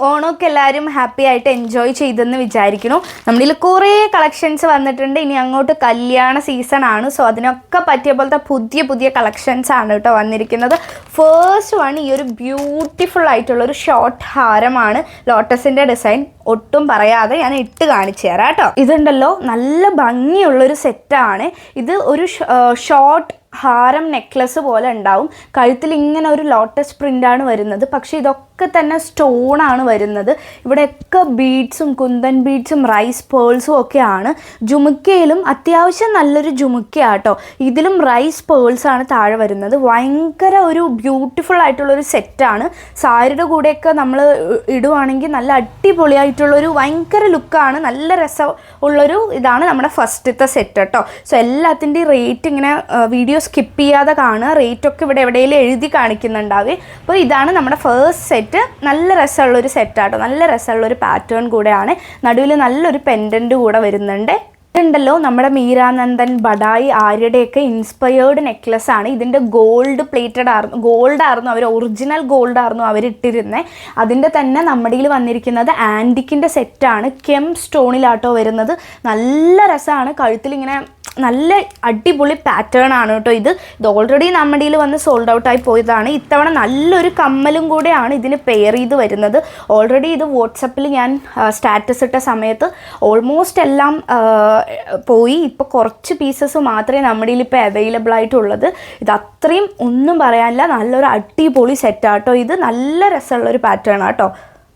ഓണമൊക്കെ എല്ലാവരും ഹാപ്പി ആയിട്ട് എൻജോയ് ചെയ്തെന്ന് വിചാരിക്കുന്നു. നമ്മളിൽ കുറേ കളക്ഷൻസ് വന്നിട്ടുണ്ട്. ഇനി അങ്ങോട്ട് കല്യാണ സീസൺ ആണ്. സോ അതിനൊക്കെ പറ്റിയ പോലത്തെ പുതിയ പുതിയ കളക്ഷൻസ് ആണ് കേട്ടോ വന്നിരിക്കുന്നത്. ഫേസ്റ്റ് വൺ ഈ ഒരു ബ്യൂട്ടിഫുൾ ആയിട്ടുള്ളൊരു ഷോർട്ട് ഹാരമാണ്. ലോട്ടസിൻ്റെ ഡിസൈൻ ഒട്ടും പറയാതെ ഞാൻ ഇട്ട് കാണിച്ചു തരാം കേട്ടോ. ഇതുണ്ടല്ലോ നല്ല ഭംഗിയുള്ളൊരു സെറ്റാണ്. ഇത് ഒരു ഷോർട്ട് ഹാരം നെക്ലസ് പോലെ ഉണ്ടാവും. കഴുത്തിൽ ഇങ്ങനെ ഒരു ലോട്ടസ് പ്രിൻ്റാണ് വരുന്നത്. പക്ഷേ ഇതൊക്കെ തന്നെ സ്റ്റോണാണ് വരുന്നത്. ഇവിടെയൊക്കെ ബീഡ്സും കുന്തൻ ബീഡ്സും റൈസ് പേൾസും ഒക്കെയാണ്. ജുമുക്കയിലും അത്യാവശ്യം നല്ലൊരു ജുമുക്കയാട്ടോ. ഇതിലും റൈസ് പേൾസാണ് താഴെ വരുന്നത്. ഭയങ്കര ഒരു ബ്യൂട്ടിഫുൾ ആയിട്ടുള്ളൊരു സെറ്റാണ്. സാരിയുടെ കൂടെയൊക്കെ നമ്മൾ ഇടുവാണെങ്കിൽ നല്ല അടിപൊളിയായിട്ടുള്ളൊരു ഭയങ്കര ലുക്കാണ്. നല്ല രസമുള്ളൊരു ഇതാണ് നമ്മുടെ ഫസ്റ്റത്തെ സെറ്റ് കേട്ടോ. സോ എല്ലാത്തിൻ്റെയും റേറ്റ് ഇങ്ങനെ വീഡിയോ സ്കിപ്പ് ചെയ്യാതെ കാണുക. റേറ്റൊക്കെ ഇവിടെ എവിടെയെങ്കിലും എഴുതി കാണിക്കുന്നുണ്ടാവേ. അപ്പോൾ ഇതാണ് നമ്മുടെ ഫസ്റ്റ് സെറ്റ്. നല്ല രസമുള്ളൊരു സെറ്റാട്ടോ. നല്ല രസമുള്ളൊരു പാറ്റേൺ കൂടെയാണ്. നടുവിൽ നല്ലൊരു പെൻഡൻറ്റ് കൂടെ വരുന്നുണ്ട്. ഇതുണ്ടല്ലോ നമ്മുടെ മീരാനന്ദൻ, ബഡായി, ആര്യയുടെയൊക്കെ ഇൻസ്പയേർഡ് നെക്ലസ് ആണ്. ഇതിൻ്റെ ഗോൾഡ് പ്ലേറ്റഡ് ആയിരുന്നു. ഗോൾഡായിരുന്നു അവർ, ഒറിജിനൽ ഗോൾഡായിരുന്നു അവരിട്ടിരുന്നത്. അതിൻ്റെ തന്നെ നമ്മുടെ കയ്യിൽ വന്നിരിക്കുന്നത് ആൻറ്റിക്കിൻ്റെ സെറ്റാണ്. കെം സ്റ്റോണിലാട്ടോ വരുന്നത്. നല്ല രസമാണ്. കഴുത്തിലിങ്ങനെ നല്ല അടിപൊളി പാറ്റേൺ ആണ് കേട്ടോ. ഇത് ഓൾറെഡി നമ്മുടെ കയ്യിൽ വന്ന് സോൾഡ് ഔട്ടായി പോയതാണ്. ഇത്തവണ നല്ലൊരു കമ്മലും കൂടെയാണ് ഇതിന് പെയർ ചെയ്ത് വരുന്നത്. ഓൾറെഡി ഇത് വാട്സപ്പിൽ ഞാൻ സ്റ്റാറ്റസ് ഇട്ട സമയത്ത് ഓൾമോസ്റ്റ് എല്ലാം പോയി. ഇപ്പോൾ കുറച്ച് പീസസ് മാത്രമേ നമ്മുടെ കയ്യിൽ ഇപ്പോൾ അവൈലബിൾ ആയിട്ടുള്ളത്. ഇത് അത്രയും ഒന്നും പറയാനില്ല. നല്ലൊരു അടിപൊളി സെറ്റാട്ടോ. ഇത് നല്ല രസമുള്ളൊരു പാറ്റേൺ ആട്ടോ.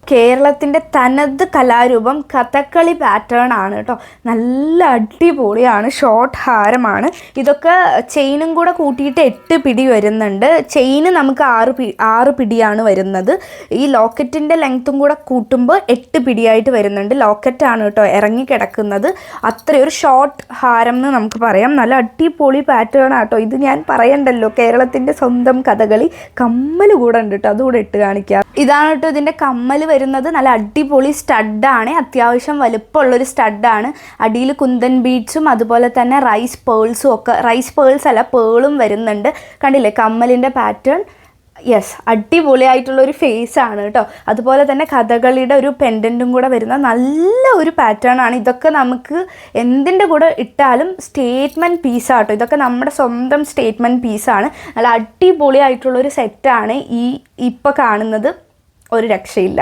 കേരളത്തിൻ്റെ തനത് കലാരൂപം കഥകളി പാറ്റേൺ ആണ് കേട്ടോ. നല്ല അടിപൊളിയാണ്. ഷോർട്ട് ഹാരമാണ്. ഇതൊക്കെ ചെയിനും കൂടെ കൂട്ടിയിട്ട് 8 പിടി വരുന്നുണ്ട്. ചെയിന് നമുക്ക് 6 പിടിയാണ് വരുന്നത്. ഈ ലോക്കറ്റിൻ്റെ ലെങ്ത്തും കൂടെ കൂട്ടുമ്പോൾ 8 പിടിയായിട്ട് വരുന്നുണ്ട്. ലോക്കറ്റാണ് കേട്ടോ ഇറങ്ങിക്കിടക്കുന്നത്. അത്രയൊരു ഷോർട്ട് ഹാരം എന്ന് നമുക്ക് പറയാം. നല്ല അടിപൊളി പാറ്റേൺ ആട്ടോ. ഇത് ഞാൻ പറയണ്ടല്ലോ, കേരളത്തിൻ്റെ സ്വന്തം കഥകളി. കമ്മൽ കൂടെ ഉണ്ട് കേട്ടോ. അതുകൂടെ ഇട്ട് കാണിക്കാം. ഇതാണ് കേട്ടോ ഇതിൻ്റെ കമ്മൽ വരുന്നത്. നല്ല അടിപൊളി സ്റ്റഡാണ്. അത്യാവശ്യം വലുപ്പമുള്ളൊരു സ്റ്റഡാണ്. അടിയിൽ കുന്തൻ ബീഡ്സും അതുപോലെ തന്നെ റൈസ് പേൾസും ഒക്കെ, റൈസ് പേൾസ് അല്ല പേളും വരുന്നുണ്ട്. കണ്ടില്ലേ കമ്മലിൻ്റെ പാറ്റേൺ? യെസ്, അടിപൊളിയായിട്ടുള്ളൊരു ഫേസാണ് കേട്ടോ. അതുപോലെ തന്നെ കഥകളിയുടെ ഒരു പെൻഡൻറ്റും കൂടെ വരുന്ന നല്ല ഒരു പാറ്റേൺ ആണ്. ഇതൊക്കെ നമുക്ക് എന്തിൻ്റെ കൂടെ ഇട്ടാലും സ്റ്റേറ്റ്മെൻറ്റ് പീസാട്ടോ. ഇതൊക്കെ നമ്മുടെ സ്വന്തം സ്റ്റേറ്റ്മെൻറ്റ് പീസാണ്. നല്ല അടിപൊളിയായിട്ടുള്ളൊരു സെറ്റാണ് ഈ ഇപ്പോൾ കാണുന്നത്. ഒരു രക്ഷയില്ല.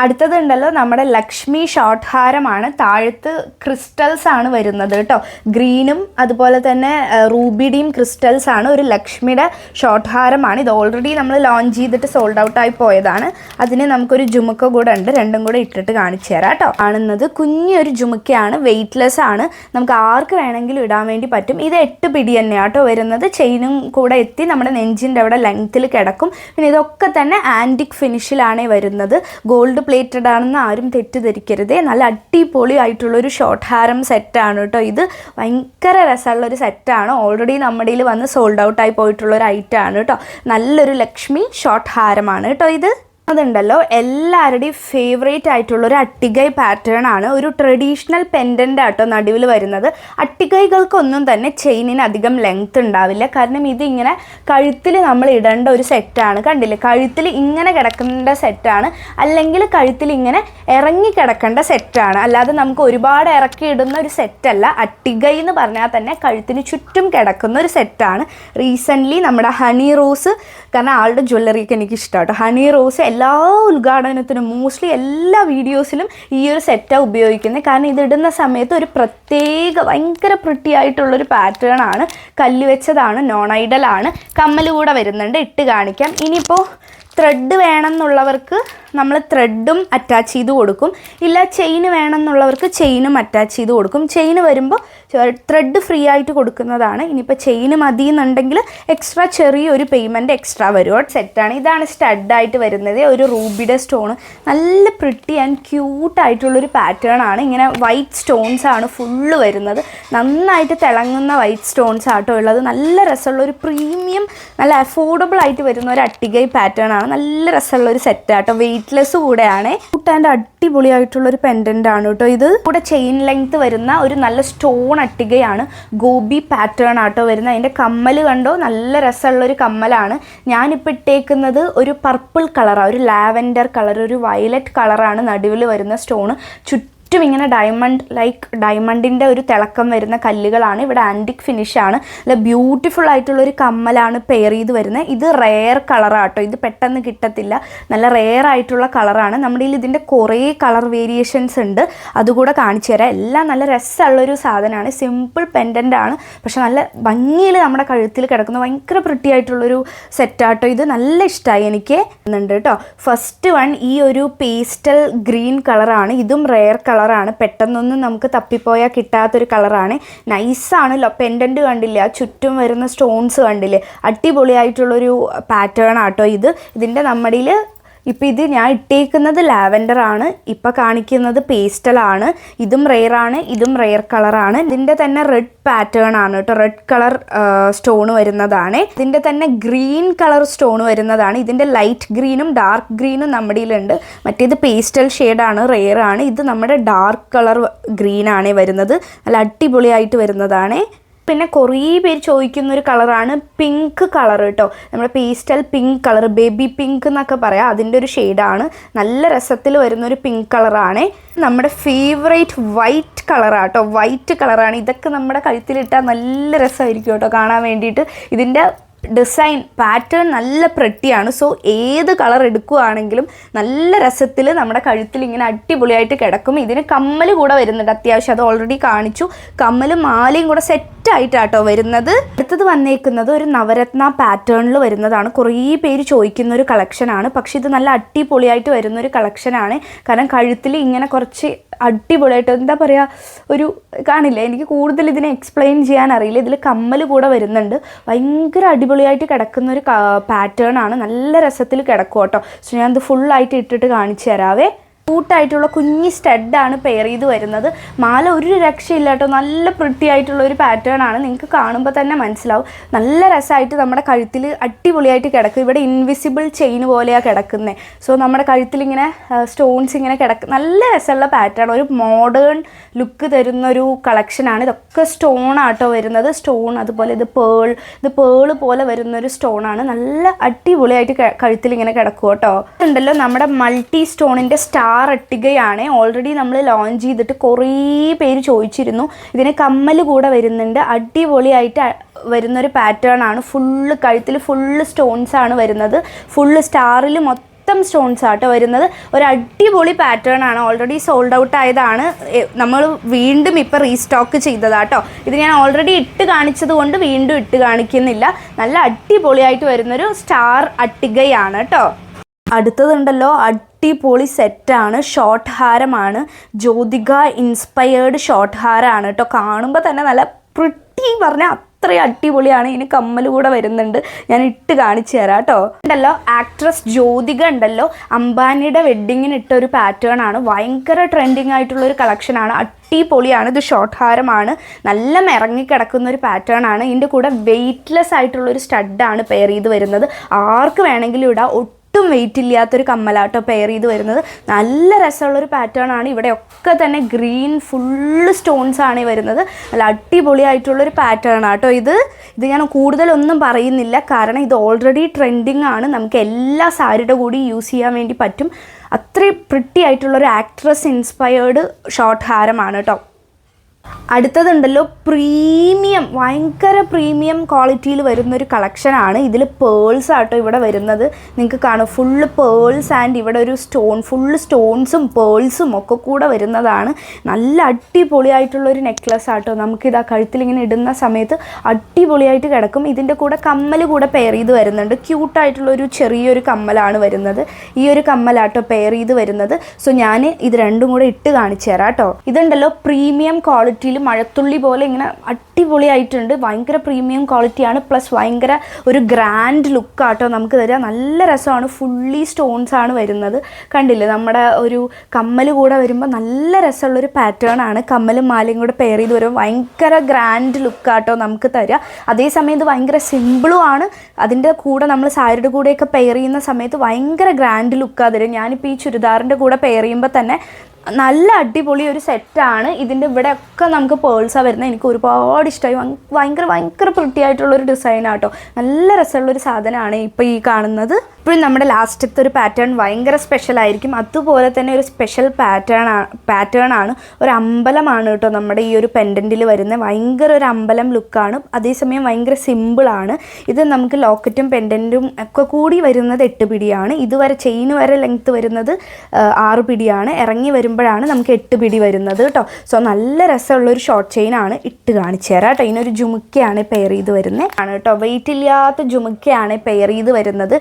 അടുത്തതുണ്ടല്ലോ നമ്മുടെ ലക്ഷ്മി ഷോർട്ട് ഹാരമാണ്. താഴത്ത് ക്രിസ്റ്റൽസ് ആണ് വരുന്നത് കേട്ടോ. ഗ്രീനും അതുപോലെ തന്നെ റൂബിഡിയും ക്രിസ്റ്റൽസ് ആണ്. ഒരു ലക്ഷ്മിയുടെ ഷോർട്ട് ഹാരമാണ്. ഇത് ഓൾറെഡി നമ്മൾ ലോഞ്ച് ചെയ്തിട്ട് സോൾഡ് ഔട്ടായി പോയതാണ്. അതിന് നമുക്കൊരു ജുമുക്ക കൂടെ ഉണ്ട്. രണ്ടും കൂടെ ഇട്ടിട്ട് കാണിച്ചു തരാം കേട്ടോ. കാണുന്നത് കുഞ്ഞൊരു ജുമുക്കയാണ്. വെയ്റ്റ്ലെസ് ആണ്. നമുക്ക് ആർക്ക് വേണമെങ്കിലും ഇടാൻ വേണ്ടി പറ്റും. ഇത് 8 പിടി തന്നെയാണ് കേട്ടോ വരുന്നത്. ചെയിനും കൂടെ എത്തി നമ്മുടെ നെഞ്ചിൻ്റെ അവിടെ ലെങ്ത്തിൽ കിടക്കും. പിന്നെ ഇതൊക്കെ തന്നെ ആൻറ്റിക് ഫിനിഷിലാണ് വരുന്നത്. ഗോൾഡ് പ്ലേറ്റഡ് ആണെന്ന് ആരും തെറ്റിദ്ധരിക്കരുതേ. നല്ല അടിപൊളി ആയിട്ടുള്ളൊരു ഷോർട്ട് ഹാരം സെറ്റാണ് കേട്ടോ. ഇത് ഭയങ്കര രസമുള്ളൊരു സെറ്റാണ്. ഓൾറെഡി നമ്മുടെ കയ്യിൽ വന്ന് സോൾഡ് ഔട്ടായി പോയിട്ടുള്ളൊരു ഐറ്റമാണ് കേട്ടോ. നല്ലൊരു ലക്ഷ്മി ഷോർട്ട് ഹാരമാണ് കേട്ടോ ഇത്. അതുണ്ടല്ലോ എല്ലാവരുടെയും ഫേവറേറ്റ് ആയിട്ടുള്ളൊരു അട്ടികൈ പാറ്റേൺ ആണ്. ഒരു ട്രഡീഷണൽ പെൻഡൻ്റ് ആട്ടോ നടുവിൽ വരുന്നത്. അട്ടികൈകൾക്കൊന്നും തന്നെ ചെയിനിന് അധികം ലെങ്ത് ഉണ്ടാവില്ല. കാരണം ഇതിങ്ങനെ കഴുത്തിൽ നമ്മൾ ഇടേണ്ട ഒരു സെറ്റാണ്. കണ്ടില്ലേ, കഴുത്തിൽ ഇങ്ങനെ കിടക്കേണ്ട സെറ്റാണ്. അല്ലെങ്കിൽ കഴുത്തിൽ ഇങ്ങനെ ഇറങ്ങി കിടക്കേണ്ട സെറ്റാണ്. അല്ലാതെ നമുക്ക് ഒരുപാട് ഇറക്കി ഇടുന്ന ഒരു സെറ്റല്ല. അട്ടികൈ എന്ന് പറഞ്ഞാൽ തന്നെ കഴുത്തിന് ചുറ്റും കിടക്കുന്ന ഒരു സെറ്റാണ്. റീസെൻ്റ്ലി നമ്മുടെ ഹണി റോസ്, കാരണം ആളുടെ ജ്വല്ലറിയൊക്കെ എനിക്ക് ഇഷ്ടമാണ് കേട്ടോ. ഹണി റോസ് എല്ലാ ഉദ്ഘാടനത്തിനും മോസ്റ്റ്ലി എല്ലാ വീഡിയോസിലും ഈ ഒരു സെറ്റാണ് ഉപയോഗിക്കുന്നത്. കാരണം ഇതിടുന്ന സമയത്ത് ഒരു പ്രത്യേക ഭയങ്കര പ്രിട്ടി ആയിട്ടുള്ളൊരു പാറ്റേൺ ആണ്. കല്ല് വെച്ചതാണ്, നോൺ ഐഡൽ ആണ്. കമ്മൽ കൂടെ വരുന്നുണ്ട്. ഇട്ട് കാണിക്കാം. ഇനിയിപ്പോൾ ത്രെഡ് വേണമെന്നുള്ളവർക്ക് നമ്മൾ ത്രെഡും അറ്റാച്ച് ചെയ്ത് കൊടുക്കും. ഇല്ല ചെയിന് വേണമെന്നുള്ളവർക്ക് ചെയിനും അറ്റാച്ച് ചെയ്ത് കൊടുക്കും. ചെയിന് വരുമ്പോൾ ത്രെഡ് ഫ്രീ ആയിട്ട് കൊടുക്കുന്നതാണ്. ഇനിയിപ്പോൾ ചെയിന് മതി എന്നുണ്ടെങ്കിൽ എക്സ്ട്രാ ചെറിയൊരു പേയ്മെൻറ്റ് എക്സ്ട്രാ വരും. സെറ്റാണ്. ഇതാണ് സ്റ്റഡായിട്ട് വരുന്നത്. ഒരു റൂബിയുടെ സ്റ്റോണ്. നല്ല പ്രിട്ടി ആൻഡ് ക്യൂട്ടായിട്ടുള്ളൊരു പാറ്റേൺ ആണ്. ഇങ്ങനെ വൈറ്റ് സ്റ്റോൺസ് ആണ് ഫുള്ള് വരുന്നത്. നന്നായിട്ട് തിളങ്ങുന്ന വൈറ്റ് സ്റ്റോൺസ് ആട്ടോ ഉള്ളത്. നല്ല രസമുള്ള ഒരു പ്രീമിയം, നല്ല അഫോർഡബിൾ ആയിട്ട് വരുന്ന ഒരു അട്ടികൈ പാറ്റേൺ ആണ്. സെറ്റാണ്. നല്ല രസമുള്ള ഒരു സെറ്റാട്ടോ, വെയ്റ്റ്ലെസ് കൂടെയാണ്. കുട്ടാൻ്റെ അടിപൊളിയായിട്ടുള്ളൊരു പെൻഡൻ്റ് ആണ് കേട്ടോ ഇത്. കൂടെ ചെയിൻ ലെങ്ത് വരുന്ന ഒരു നല്ല സ്റ്റോൺ അട്ടികയാണ്, ഗോബി പാറ്റേൺ ആട്ടോ വരുന്നത്. അതിൻ്റെ കമ്മൽ കണ്ടോ, നല്ല രസമുള്ളൊരു കമ്മലാണ്. ഞാനിപ്പോൾ ഇട്ടേക്കുന്നത് ഒരു പർപ്പിൾ കളറാണ്, ഒരു ലാവൻഡർ കളർ, ഒരു വയലറ്റ് കളറാണ് നടുവിൽ വരുന്ന സ്റ്റോണ്. ചുറ്റും ഇങ്ങനെ ഡയമണ്ടിൻ്റെ ഒരു തിളക്കം വരുന്ന കല്ലുകളാണ്. ഇവിടെ ആൻറ്റിക് ഫിനിഷാണ്. നല്ല ബ്യൂട്ടിഫുൾ ആയിട്ടുള്ളൊരു കമ്മലാണ് പെയർ ചെയ്ത് വരുന്നത്. ഇത് റെയർ കളറാട്ടോ, ഇത് പെട്ടെന്ന് കിട്ടത്തില്ല, നല്ല റെയർ ആയിട്ടുള്ള കളറാണ്. നമ്മുടെ ഇതിൻ്റെ കുറേ കളർ വേരിയേഷൻസ് ഉണ്ട്, അതുകൂടെ കാണിച്ചു തരാം. എല്ലാം നല്ല രസമുള്ളൊരു സാധനമാണ്. സിമ്പിൾ പെൻഡൻ്റ് ആണ്, പക്ഷെ നല്ല ഭംഗിയിൽ നമ്മുടെ കഴുത്തിൽ കിടക്കുന്ന ഭയങ്കര പ്രിട്ടി ആയിട്ടുള്ളൊരു സെറ്റാട്ടോ ഇത്. നല്ല ഇഷ്ടമായി എനിക്ക് എന്നുണ്ട് കേട്ടോ. ഫസ്റ്റ് വൺ ഈ ഒരു പേസ്റ്റൽ ഗ്രീൻ കളറാണ്. ഇതും റെയർ കളറാണ്, പെട്ടെന്നൊന്നും നമുക്ക് തപ്പിപ്പോയാൽ കിട്ടാത്തൊരു കളറാണ്. നൈസാണ്. പെൻഡൻറ്റ് കണ്ടില്ലേ, ചുറ്റും വരുന്ന സ്റ്റോൺസ് കണ്ടില്ലേ, അടിപൊളിയായിട്ടുള്ളൊരു പാറ്റേൺ ആട്ടോ ഇത്. ഇതിൻ്റെ നമ്മുടെ ഇപ്പോൾ ഇത് ഞാൻ ഇട്ടേക്കുന്നത് ലാവൻഡർ ആണ്, ഇപ്പോൾ കാണിക്കുന്നത് പേസ്റ്റലാണ്. ഇതും റെയറാണ്, ഇതും റെയർ കളറാണ്. ഇതിൻ്റെ തന്നെ റെഡ് പാറ്റേൺ ആണ് കേട്ടോ, റെഡ് കളർ സ്റ്റോൺ വരുന്നതാണ്. ഇതിൻ്റെ തന്നെ ഗ്രീൻ കളർ സ്റ്റോൺ വരുന്നതാണ്. ഇതിൻ്റെ ലൈറ്റ് ഗ്രീനും ഡാർക്ക് ഗ്രീനും നമ്മുടെ കയ്യിലുണ്ട്. മറ്റേത് പേസ്റ്റൽ ഷെയ്ഡാണ്, റെയറാണ്. ഇത് നമ്മുടെ ഡാർക്ക് കളർ ഗ്രീനാണ് വരുന്നത്, നല്ല അടിപൊളിയായിട്ട് വരുന്നതാണ്. പിന്നെ കുറേ പേര് ചോദിക്കുന്നൊരു കളറാണ് പിങ്ക് കളർ കേട്ടോ, നമ്മുടെ pastel pink colour, baby pink എന്നൊക്കെ പറയാം, അതിൻ്റെ ഒരു ഷെയ്ഡാണ്. നല്ല രസത്തിൽ വരുന്നൊരു പിങ്ക് കളറാണ്. നമ്മുടെ ഫേവറേറ്റ് വൈറ്റ് കളറാട്ടോ, വൈറ്റ് കളറാണ്. ഇതൊക്കെ നമ്മുടെ കഴുത്തിലിട്ടാൽ നല്ല രസമായിരിക്കും കേട്ടോ കാണാൻ വേണ്ടിയിട്ട്. ഇതിൻ്റെ ഡിസൈൻ പാറ്റേൺ നല്ല പ്രെട്ടിയാണ്. സോ ഏത് കളർ എടുക്കുകയാണെങ്കിലും നല്ല രസത്തിൽ നമ്മുടെ കഴുത്തിൽ ഇങ്ങനെ അടിപൊളിയായിട്ട് കിടക്കും. ഇതിന് കമ്മൽ കൂടെ വരുന്നുണ്ട് അത്യാവശ്യം, അത് ഓൾറെഡി കാണിച്ചു. കമ്മലും മാലയും കൂടെ സെറ്റായിട്ടാട്ടോ വരുന്നത്. അടുത്തത് വന്നേക്കുന്നത് ഒരു നവരത്ന പാറ്റേണിൽ വരുന്നതാണ്. കുറേ പേര് ചോദിക്കുന്ന ഒരു കളക്ഷനാണ്, പക്ഷെ ഇത് നല്ല അടിപൊളിയായിട്ട് വരുന്നൊരു കളക്ഷനാണ്. കാരണം കഴുത്തിൽ ഇങ്ങനെ കുറച്ച് അടിപൊളിയായിട്ട് എന്താ പറയുക, ഒരു കാണില്ല, എനിക്ക് കൂടുതൽ ഇതിനെ എക്സ്പ്ലെയിൻ ചെയ്യാൻ അറിയില്ല. ഇതിൽ കമ്മൽ കൂടെ വരുന്നുണ്ട്. ഭയങ്കര അടിപൊളിയായിട്ട് കിടക്കുന്ന ഒരു പാറ്റേൺ ആണ്, നല്ല രസത്തിൽ കിടക്കും കേട്ടോ. സോ ഞാനത് ഫുള്ളായിട്ട് ഇട്ടിട്ട് കാണിച്ചു തരാവേ. ക്യൂട്ടായിട്ടുള്ള കുഞ്ഞി സ്റ്റഡാണ് പെയർ ചെയ്ത് വരുന്നത്. മാല ഒരു രക്ഷയില്ല കേട്ടോ, നല്ല പ്രിട്ടി ആയിട്ടുള്ള ഒരു പാറ്റേൺ ആണ്. നിങ്ങൾക്ക് കാണുമ്പോൾ തന്നെ മനസ്സിലാവും. നല്ല രസമായിട്ട് നമ്മുടെ കഴുത്തിൽ അടിപൊളിയായിട്ട് കിടക്കും. ഇവിടെ ഇൻവിസിബിൾ ചെയിൻ പോലെയാണ് കിടക്കുന്നത്. സോ നമ്മുടെ കഴുത്തിൽ ഇങ്ങനെ സ്റ്റോൺസ് ഇങ്ങനെ കിടക്കും. നല്ല രസമുള്ള പാറ്റേൺ, ഒരു മോഡേൺ ലുക്ക് തരുന്നൊരു കളക്ഷനാണ്. ഇതൊക്കെ സ്റ്റോൺ ആട്ടോ വരുന്നത്, സ്റ്റോൺ. അതുപോലെ ഇത് പേൾ പോലെ വരുന്നൊരു സ്റ്റോണാണ്. നല്ല അടിപൊളിയായിട്ട് കഴുത്തിൽ ഇങ്ങനെ കിടക്കും കേട്ടോ. ഉണ്ടല്ലോ നമ്മുടെ മൾട്ടി സ്റ്റോണിൻ്റെ സ്റ്റാർ അട്ടികയാണ്. ഓൾറെഡി നമ്മൾ ലോഞ്ച് ചെയ്തിട്ട് കുറേ പേര് ചോദിച്ചിരുന്നു. ഇതിന് കമ്മൽ കൂടെ വരുന്നുണ്ട്. അടിപൊളിയായിട്ട് വരുന്നൊരു പാറ്റേൺ ആണ്. ഫുള്ള് കഴുത്തിൽ ഫുള്ള് സ്റ്റോൺസ് ആണ് വരുന്നത്. ഫുള്ള് സ്റ്റാറിൽ മൊത്തം സ്റ്റോൺസ് ആട്ടോ വരുന്നത്. ഒരു അടിപൊളി പാറ്റേൺ ആണ്. ഓൾറെഡി സോൾഡ് ഔട്ട് ആയതാണ്. നമ്മൾ വീണ്ടും ഇപ്പോൾ റീസ്റ്റോക്ക് ചെയ്തതാട്ടോ. ഇത് ഞാൻ ഓൾറെഡി ഇട്ട് കാണിച്ചത് കൊണ്ട് വീണ്ടും ഇട്ട് കാണിക്കുന്നില്ല. നല്ല അടിപൊളിയായിട്ട് വരുന്നൊരു സ്റ്റാർ അട്ടികയാണ് കേട്ടോ. അടുത്തതുണ്ടല്ലോ അടിപൊളി സെറ്റാണ്, ഷോർട്ട് ഹാരമാണ്. ജ്യോതിക ഇൻസ്പയേർഡ് ഷോർട്ട് ഹാരമാണ് കേട്ടോ. കാണുമ്പോൾ തന്നെ നല്ല പ്രിട്ടി പറഞ്ഞാൽ അത്രയും അടിപൊളിയാണ്. ഇതിന് കമ്മൽ കൂടെ വരുന്നുണ്ട്, ഞാൻ ഇട്ട് കാണിച്ചു തരാം കേട്ടോ. ഉണ്ടല്ലോ ആക്ട്രസ് ജ്യോതിക ഉണ്ടല്ലോ, അംബാനിയുടെ വെഡ്ഡിങ്ങിന് ഇട്ട ഒരു പാറ്റേൺ ആണ്. ഭയങ്കര ട്രെൻഡിങ് ആയിട്ടുള്ളൊരു കളക്ഷനാണ്. അടിപൊളിയാണ്. ഇത് ഷോർട്ട് ഹാരമാണ്, നല്ല മിറങ്ങിക്കിടക്കുന്ന ഒരു പാറ്റേൺ ആണ്. ഇതിൻ്റെ കൂടെ വെയ്റ്റ്ലെസ് ആയിട്ടുള്ളൊരു സ്റ്റഡാണ് പെയർ ചെയ്ത് വരുന്നത്. ആർക്ക് വേണമെങ്കിലും ഇടാം. ഒട്ടും വെയിറ്റ് ഇല്ലാത്തൊരു കമ്മലാട്ടോ പെയർ ചെയ്ത് വരുന്നത്. നല്ല രസമുള്ളൊരു പാറ്റേൺ ആണ്. ഇവിടെയൊക്കെ തന്നെ ഗ്രീൻ ഫുള്ള് സ്റ്റോൺസ് ആണ് വരുന്നത്. നല്ല അടിപൊളിയായിട്ടുള്ളൊരു പാറ്റേൺ ആട്ടോ ഇത് ഞാൻ കൂടുതലൊന്നും പറയുന്നില്ല, കാരണം ഇത് ഓൾറെഡി ട്രെൻഡിങ് ആണ്. നമുക്ക് എല്ലാ സാരിയുടെ കൂടി യൂസ് ചെയ്യാൻ വേണ്ടി പറ്റും. അത്രയും പ്രിട്ടി ആയിട്ടുള്ളൊരു ആക്ട്രസ് ഇൻസ്പയേർഡ് ഷോർട്ട് ഹാരമാണ് കേട്ടോ. അടുത്തതുണ്ടല്ലോ പ്രീമിയം, ഭയങ്കര പ്രീമിയം ക്വാളിറ്റിയിൽ വരുന്നൊരു കളക്ഷനാണ്. ഇതിൽ പേൾസ് ആട്ടോ ഇവിടെ വരുന്നത്. നിങ്ങൾക്ക് കാണും ഫുള്ള് പേൾസ് ആൻഡ് ഇവിടെ ഒരു സ്റ്റോൺ, ഫുള്ള് സ്റ്റോൺസും പേൾസും ഒക്കെ കൂടെ വരുന്നതാണ്. നല്ല അടിപൊളിയായിട്ടുള്ളൊരു നെക്ലസ് ആട്ടോ. നമുക്കിതാ കഴുത്തിലിങ്ങനെ ഇടുന്ന സമയത്ത് അടിപൊളിയായിട്ട് കിടക്കും. ഇതിൻ്റെ കൂടെ കമ്മൽ കൂടെ പെയർ ചെയ്ത് വരുന്നുണ്ട്. ക്യൂട്ടായിട്ടുള്ളൊരു ചെറിയൊരു കമ്മലാണ് വരുന്നത്. ഈ ഒരു കമ്മലാട്ടോ പെയർ ചെയ്ത് വരുന്നത്. സോ ഞാൻ ഇത് രണ്ടും കൂടെ ഇട്ട് കാണിച്ചു തരാം കേട്ടോ. ഇതുണ്ടല്ലോ പ്രീമിയം ക്വാളിറ്റി ക്വാളിറ്റിയിൽ മഴത്തുള്ളി പോലെ ഇങ്ങനെ അടിപൊളിയായിട്ടുണ്ട്. ഭയങ്കര പ്രീമിയം ക്വാളിറ്റിയാണ്, പ്ലസ് ഭയങ്കര ഒരു ഗ്രാൻഡ് ലുക്കാട്ടോ നമുക്ക് തരിക. നല്ല രസമാണ്. ഫുള്ളി സ്റ്റോൺസ് ആണ് വരുന്നത്. കണ്ടില്ലേ, നമ്മുടെ ഒരു കമ്മൽ കൂടെ വരുമ്പോൾ നല്ല രസമുള്ളൊരു പാറ്റേൺ ആണ്. കമ്മലും മാലയും കൂടെ പെയർ ചെയ്ത് വരുമ്പോൾ ഭയങ്കര ഗ്രാൻഡ് ലുക്കാട്ടോ നമുക്ക് തരിക. അതേസമയം ഇത് ഭയങ്കര സിമ്പിളും ആണ്. അതിൻ്റെ കൂടെ നമ്മൾ സാരിയുടെ കൂടെയൊക്കെ പെയർ ചെയ്യുന്ന സമയത്ത് ഭയങ്കര ഗ്രാൻഡ് ലുക്കാണ് തരും. ഞാനിപ്പോൾ ഈ ചുരിദാറിൻ്റെ കൂടെ പെയർ ചെയ്യുമ്പോൾ തന്നെ നല്ല അടിപൊളി ഒരു സെറ്റാണ്. ഇതിൻ്റെ ഇവിടെയൊക്കെ നമുക്ക് പേൾസാണ് വരുന്നത്. എനിക്ക് ഒരുപാട് ഇഷ്ടമായി. ഭയങ്കര പ്രിട്ടി ആയിട്ടുള്ളൊരു ഡിസൈനാട്ടോ. നല്ല രസമുള്ളൊരു സാധനമാണ് ഇപ്പോൾ ഈ കാണുന്നത്. ഇപ്പോഴും നമ്മുടെ ലാസ്റ്റത്തെ ഒരു പാറ്റേൺ ഭയങ്കര സ്പെഷ്യലായിരിക്കും. അതുപോലെ തന്നെ ഒരു സ്പെഷ്യൽ പാറ്റേൺ ആണ്. ഒരു അമ്പലമാണ് കേട്ടോ നമ്മുടെ ഈ ഒരു പെൻഡൻറ്റിൽ വരുന്നത്. ഭയങ്കര ഒരു അമ്പലം ലുക്കാണ്. അതേസമയം ഭയങ്കര സിമ്പിളാണ്. ഇത് നമുക്ക് ലോക്കറ്റും പെൻഡൻറ്റും ഒക്കെ കൂടി വരുന്നത് 8 പിടിയാണ്. ഇതുവരെ ചെയിൻ വരെ ലെങ്ത്ത് വരുന്നത് 6 പിടിയാണ്. ഇറങ്ങി വരുമ്പോഴാണ് നമുക്ക് 8 പിടി വരുന്നത് കേട്ടോ. സോ നല്ല രസമുള്ളൊരു ഷോർട്ട് ചെയിനാണ്. ഇട്ട് കാണിച്ചു തരാം കേട്ടോ. ഇതിനൊരു ജുമുക്കയാണ് പെയർ ചെയ്ത് വരുന്നത് ആണ് കേട്ടോ. വെയിറ്റ് ഇല്ലാത്ത ജുമുക്കയാണ് പെയർ ചെയ്ത് വരുന്നത്.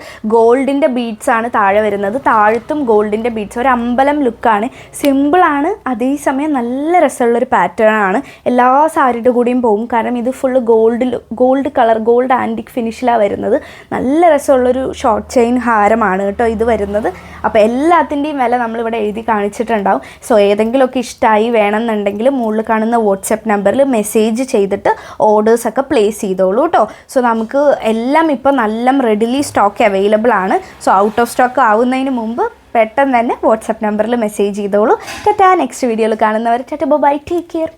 ഗോൾഡിൻ്റെ ബീഡ്സ് ആണ് താഴെ വരുന്നത്. താഴത്തും ഗോൾഡിൻ്റെ ബീഡ്സ്. ഒരു അമ്പലം ലുക്കാണ്. സിമ്പിളാണ്, അതേസമയം നല്ല രസമുള്ളൊരു പാറ്റേൺ ആണ്. എല്ലാ സാരിയുടെ കൂടെയും പോകും. കാരണം ഇത് full gold colour, gold antique ഫിനിഷിലാണ് വരുന്നത്. നല്ല രസമുള്ളൊരു ഷോർട്ട് ചെയിൻ ഹാരമാണ് കേട്ടോ ഇത് വരുന്നത്. അപ്പോൾ എല്ലാത്തിൻ്റെയും വില നമ്മളിവിടെ എഴുതി കാണിച്ചിട്ടുണ്ടാവും. സോ ഏതെങ്കിലുമൊക്കെ ഇഷ്ടമായി വേണമെന്നുണ്ടെങ്കിൽ മുകളിൽ കാണുന്ന വാട്സപ്പ് നമ്പറിൽ മെസ്സേജ് ചെയ്തിട്ട് ഓർഡേഴ്സൊക്കെ പ്ലേസ് ചെയ്തോളൂ കേട്ടോ. സോ നമുക്ക് എല്ലാം ഇപ്പോൾ നല്ല റെഡിലി സ്റ്റോക്ക് അവൈലബിൾ ആണ്. സോ ഔട്ട് ഓഫ് സ്റ്റോക്ക് ആവുന്നതിന് മുമ്പ് പെട്ടെന്ന് തന്നെ വാട്സപ്പ് നമ്പറിൽ മെസ്സേജ് ചെയ്തോളൂ. ടാറ്റാ. നെക്സ്റ്റ് വീഡിയോയിൽ കാണുന്നവർ ടാറ്റ, ബൈ, ടേക്ക് കെയർ.